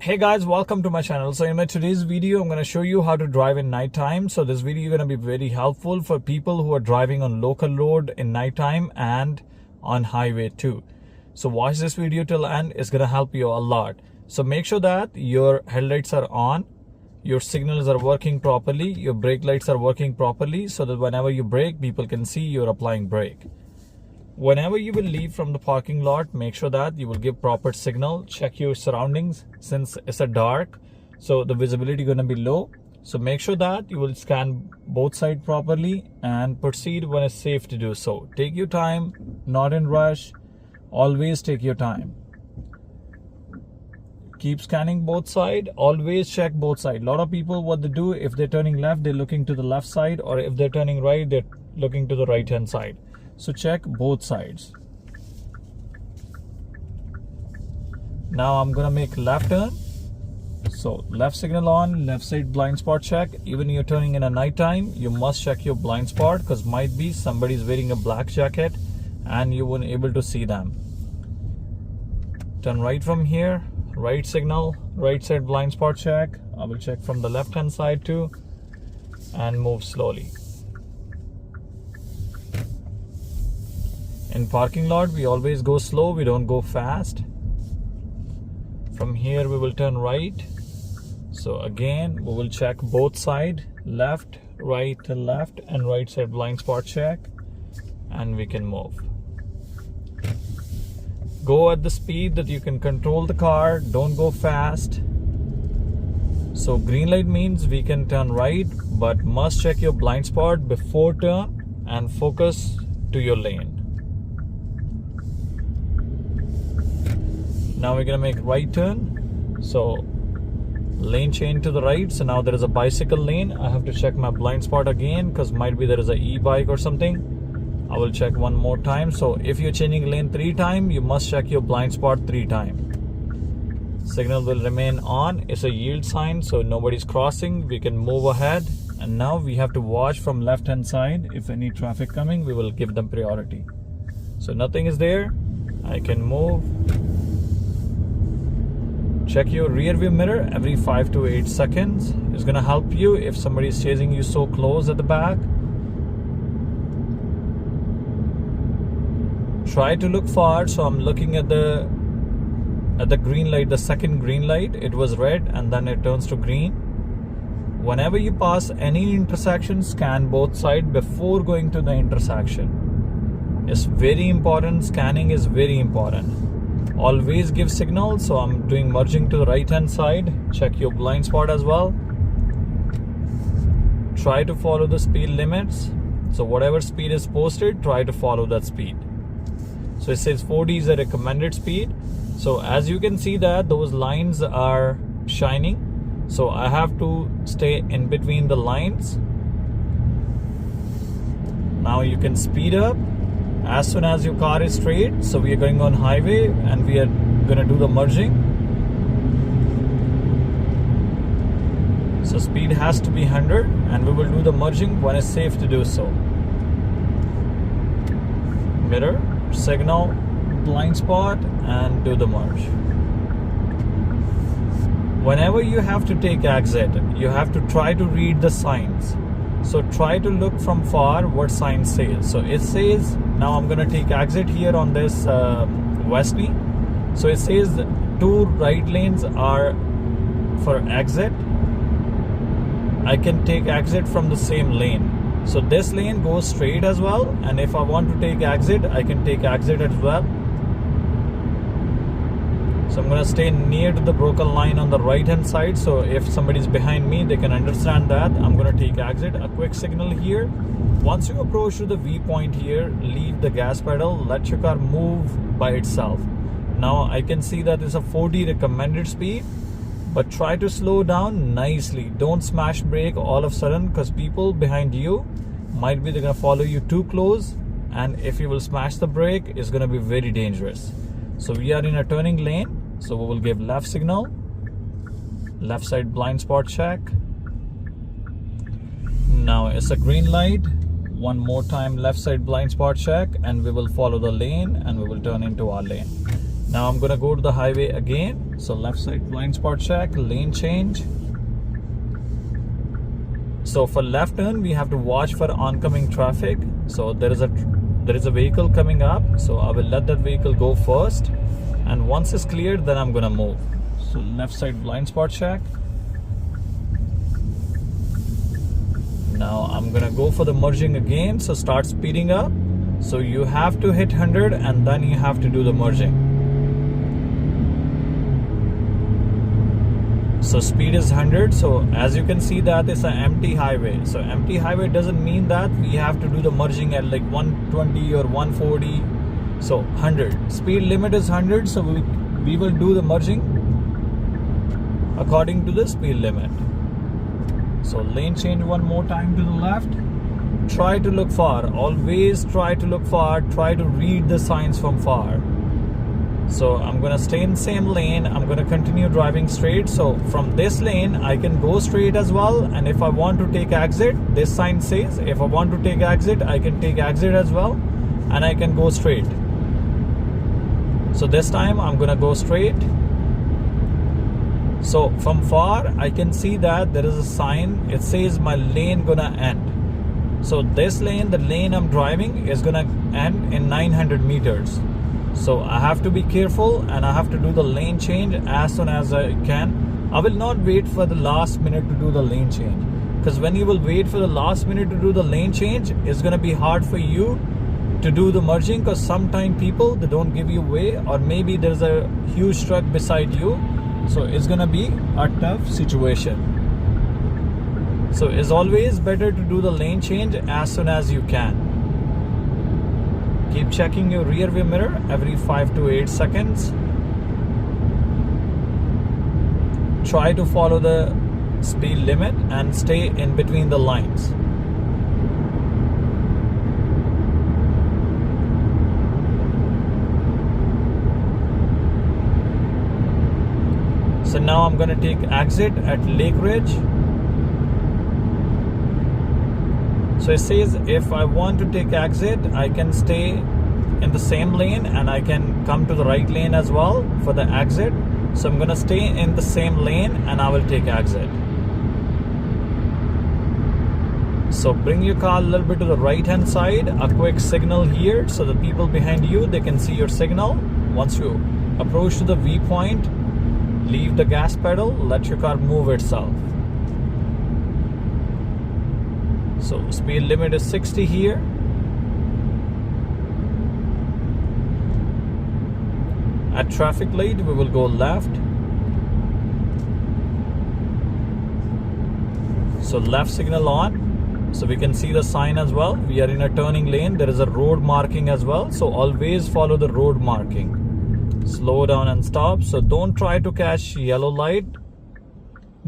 Hey guys, welcome to my channel. So in my today's video, I'm going to show you how to drive in nighttime. So this video is going to be very helpful for people who are driving on local road in nighttime and on highway too. So watch this video till end. It's going to help you a lot. So make sure that your headlights are on, your signals are working properly, your brake lights are working properly, so that whenever you brake, people can see you're applying brake. Whenever you will leave from the parking lot, make sure that you will give proper signal. Check your surroundings since it's a dark, so the visibility going to be low. So make sure that you will scan both sides properly and proceed when it's safe to do so. Take your time, not in rush. Always take your time. Keep scanning both sides. Always check both sides. A lot of people, what they do, if they're turning left, they're looking to the left side, or if they're turning right, they're looking to the right hand side. So check both sides. Now I'm gonna make left turn. So left signal on, left side blind spot check. Even you're turning in a night time, you must check your blind spot, because might be somebody's wearing a black jacket and you weren't able to see them. Turn right from here, right signal, right side blind spot check. I will check from the left hand side too, and move slowly. In parking lot, we always go slow, we don't go fast. From here, we will turn right. So again, we will check both sides, left, right, left, and right side blind spot check, and we can move. Go at the speed that you can control the car, don't go fast. So green light means we can turn right, but must check your blind spot before turn and focus to your lane. Now we're gonna make right turn. So lane change to the right. So now there is a bicycle lane. I have to check my blind spot again, because might be there is a e-bike or something. I will check one more time. So if you're changing lane 3 times, you must check your blind spot 3 times. Signal will remain on. It's a yield sign, so nobody's crossing. We can move ahead. And now we have to watch from left hand side. If any traffic coming, we will give them priority. So nothing is there. I can move. Check your rear view mirror every 5 to 8 seconds. It's gonna help you if somebody is chasing you so close at the back. Try to look far. So I'm looking at the green light, the second green light. It was red and then it turns to green. Whenever you pass any intersection, scan both sides before going to the intersection. It's very important. Scanning is very important. Always give signal. So I'm doing merging to the right hand side. Check your blind spot as well. Try to follow the speed limits. So whatever speed is posted, try to follow that speed. So it says 40 is a recommended speed. So as you can see that those lines are shining. So I have to stay in between the lines. Now you can speed up as soon as your car is straight. So we are going on highway and we are going to do the merging. So speed has to be 100 and we will do the merging when it's safe to do so. Mirror, signal, blind spot, and do the merge. Whenever you have to take exit, you have to try to read the signs. So try to look from far what sign says. So it says, now I'm gonna take exit here on this Wesley. So it says 2 right lanes are for exit. I can take exit from the same lane. So this lane goes straight as well. And if I want to take exit, I can take exit as well. So I'm gonna stay near to the broken line on the right hand side. So if somebody's behind me, they can understand that I'm gonna take exit. A quick signal here. Once you approach to the V point here, leave the gas pedal, let your car move by itself. Now I can see that it's a 40 recommended speed, but try to slow down nicely. Don't smash brake all of a sudden, because people behind you might be they're gonna follow you too close, and if you will smash the brake, it's gonna be very dangerous. So we are in a turning lane. So we will give left signal, left side blind spot check. Now it's a green light. One more time left side blind spot check, and we will follow the lane and we will turn into our lane. Now I'm gonna go to the highway again. So left side blind spot check, lane change. So for left turn, we have to watch for oncoming traffic. So there is a vehicle coming up. So I will let that vehicle go first. And once it's cleared, then I'm gonna move. So left side blind spot check. Now I'm gonna go for the merging again. So start speeding up. So you have to hit 100 and then you have to do the merging. So speed is 100. So as you can see that it's an empty highway. So empty highway doesn't mean that we have to do the merging at like 120 or 140. So 100. Speed limit is 100. So we will do the merging according to the speed limit. So lane change one more time to the left. Try to look far. Always try to look far. Try to read the signs from far. So I'm gonna stay in the same lane. I'm gonna continue driving straight. So from this lane, I can go straight as well. And if I want to take exit, this sign says if I want to take exit, I can take exit as well. And I can go straight. So this time I'm gonna go straight. So from far, I can see that there is a sign. It says my lane gonna end. So this lane, the lane I'm driving, is gonna end in 900 meters. So I have to be careful and I have to do the lane change as soon as I can. I will not wait for the last minute to do the lane change. Because when you will wait for the last minute to do the lane change, it's gonna be hard for you to do the merging, because sometimes people, they don't give you way, or maybe there's a huge truck beside you. So it's gonna be a tough situation. So it's always better to do the lane change as soon as you can. Keep checking your rear view mirror every 5 to 8 seconds. Try to follow the speed limit and stay in between the lines. So now I'm gonna take exit at Lake Ridge. So it says if I want to take exit, I can stay in the same lane and I can come to the right lane as well for the exit. So I'm gonna stay in the same lane and I will take exit. So bring your car a little bit to the right hand side, a quick signal here so the people behind you, they can see your signal. Once you approach to the V point, leave the gas pedal, let your car move itself. So speed limit is 60 here. At traffic light, we will go left. So left signal on. So we can see the sign as well. We are in a turning lane. There is a road marking as well. So always follow the road marking. Slow down and stop. So don't try to catch yellow light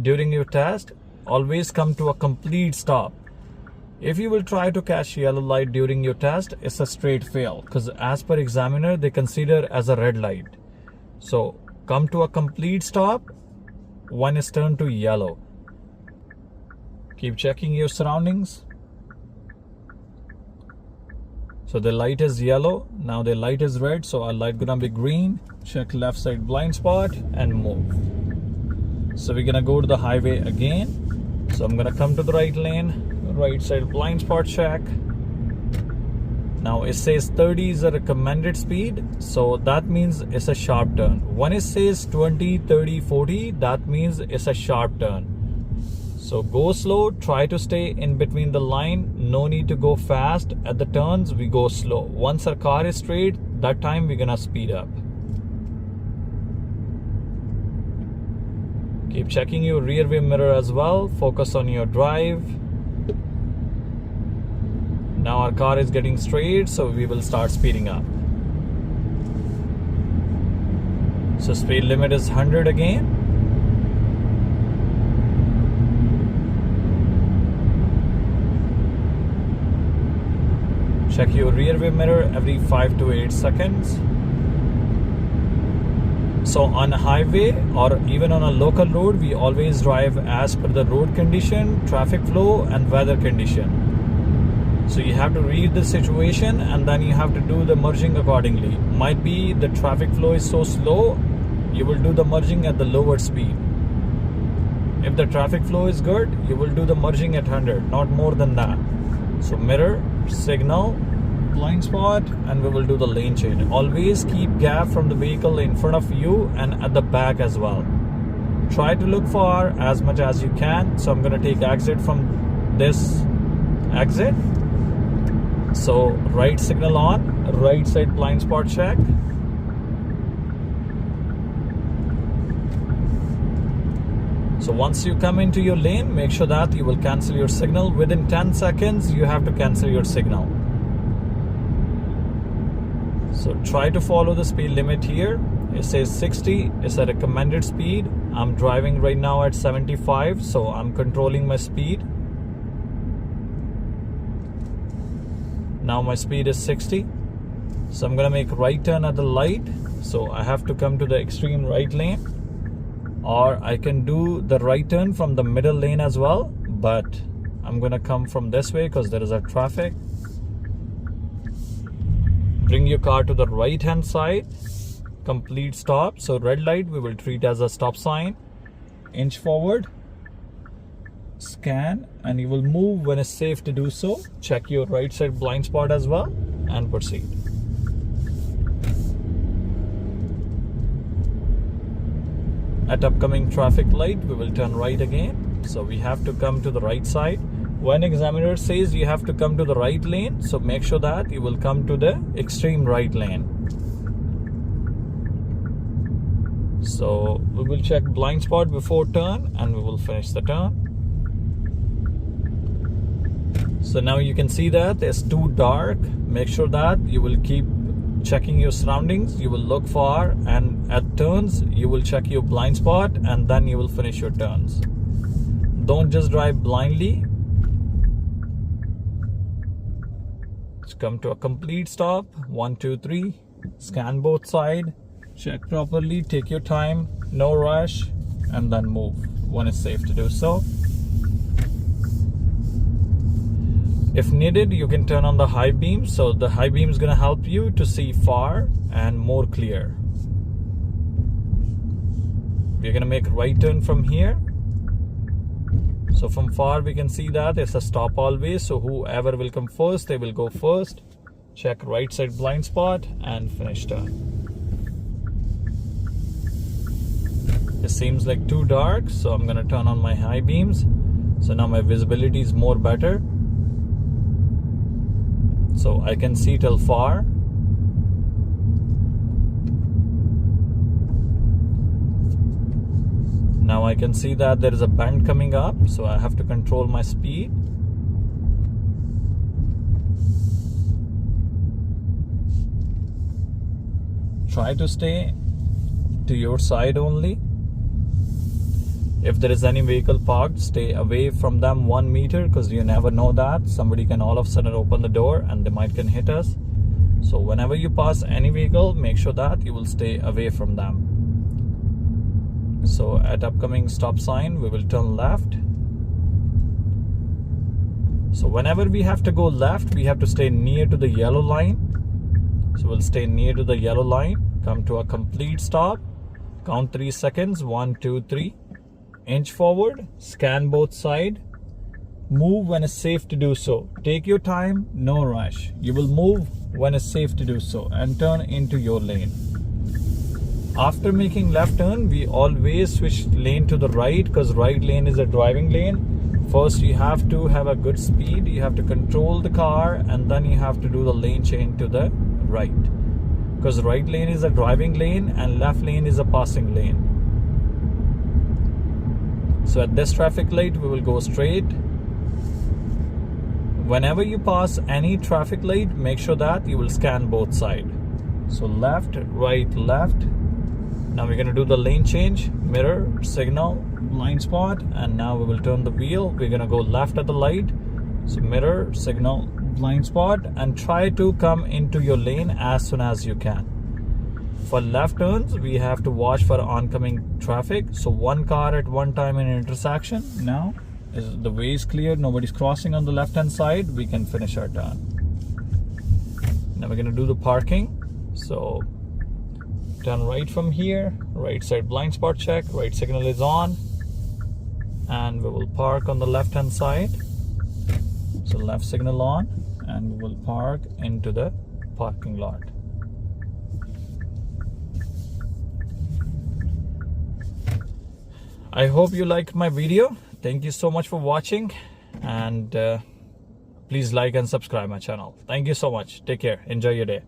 during your test. Always come to a complete stop. If you will try to catch yellow light during your test, it's a straight fail, because as per examiner, they consider as a red light. So come to a complete stop when it's turned to yellow. Keep checking your surroundings. So the light is yellow, now the light is red, so our light gonna be green. Check left side blind spot and move. So we're gonna go to the highway again. So I'm gonna come to the right lane. Right side blind spot check. Now it says 30 is a recommended speed, so that means it's a sharp turn. When it says 20, 30, 40, that means it's a sharp turn. So go slow, try to stay in between the line. No need to go fast. At the turns, we go slow. Once our car is straight, that time we're gonna speed up. Keep checking your rear view mirror as well. Focus on your drive. Now our car is getting straight, so we will start speeding up. So speed limit is 100 again. Check your rear view mirror every 5 to 8 seconds. So on a highway or even on a local road, we always drive as per the road condition, traffic flow and weather condition. So you have to read the situation and then you have to do the merging accordingly. Might be the traffic flow is so slow, you will do the merging at the lower speed. If the traffic flow is good, you will do the merging at 100, not more than that. So mirror, signal, blind spot, and we will do the lane change. Always keep gap from the vehicle in front of you and at the back as well. Try to look far as much as you can. So I'm going to take exit from this exit. So right signal on, right side blind spot check. So once you come into your lane, make sure that you will cancel your signal. Within 10 seconds, you have to cancel your signal. So try to follow the speed limit here. It says 60, it's a recommended speed. I'm driving right now at 75, so I'm controlling my speed. Now my speed is 60. So I'm gonna make right turn at the light. So I have to come to the extreme right lane. Or I can do the right turn from the middle lane as well, but I'm gonna come from this way because there is a traffic. Bring your car to the right hand side, complete stop. So red light we will treat as a stop sign. Inch forward, scan, and you will move when it's safe to do so. Check your right side blind spot as well and proceed. At upcoming traffic light, we will turn right again. So we have to come to the right side. When examiner says you have to come to the right lane, so make sure that you will come to the extreme right lane. So we will check blind spot before turn and we will finish the turn. So now you can see that it's too dark. Make sure that you will keep checking your surroundings. You will look far, and at turns you will check your blind spot and then you will finish your turns. Don't just drive blindly. Let's come to a complete stop. 1, 2, 3. Scan both sides. Check properly. Take your time. No rush. And then move when it's safe to do so. If needed, you can turn on the high beam. So the high beam is going to help you to see far and more clear. We're going to make a right turn from here. So from far we can see that it's a stop always. So whoever will come first, they will go first. Check right side blind spot and finish turn. It seems like too dark, so I'm going to turn on my high beams. So now my visibility is more better. So I can see till far. Now I can see that there is a bend coming up, so I have to control my speed. Try to stay to your side only. If there is any vehicle parked, stay away from them 1 meter, because you never know that somebody can all of a sudden open the door and they might can hit us. So whenever you pass any vehicle, make sure that you will stay away from them. So at upcoming stop sign, we will turn left. So whenever we have to go left, we have to stay near to the yellow line. So we'll stay near to the yellow line, come to a complete stop, count 3 seconds, 1, 2, 3. Inch forward, scan both sides, move when it's safe to do so. Take your time, no rush. You will move when it's safe to do so and turn into your lane. After making left turn, we always switch lane to the right, because right lane is a driving lane. First you have to have a good speed, you have to control the car, and then you have to do the lane change to the right, because right lane is a driving lane and left lane is a passing lane. So at this traffic light, we will go straight. Whenever you pass any traffic light, make sure that you will scan both sides. So left, right, left. Now we're going to do the lane change, mirror, signal, blind spot, and now we will turn the wheel. We're going to go left at the light. So mirror, signal, blind spot, and try to come into your lane as soon as you can. For left turns, we have to watch for oncoming traffic. So one car at one time in an intersection. Now the way is clear, nobody's crossing on the left hand side, we can finish our turn. Now we're going to do the parking. So turn right from here, right side blind spot check, right signal is on, and we will park on the left hand side. So left signal on, and we will park into the parking lot. I hope you liked my video. Thank you so much for watching, and please like and subscribe my channel. Thank you so much. Take care. Enjoy your day.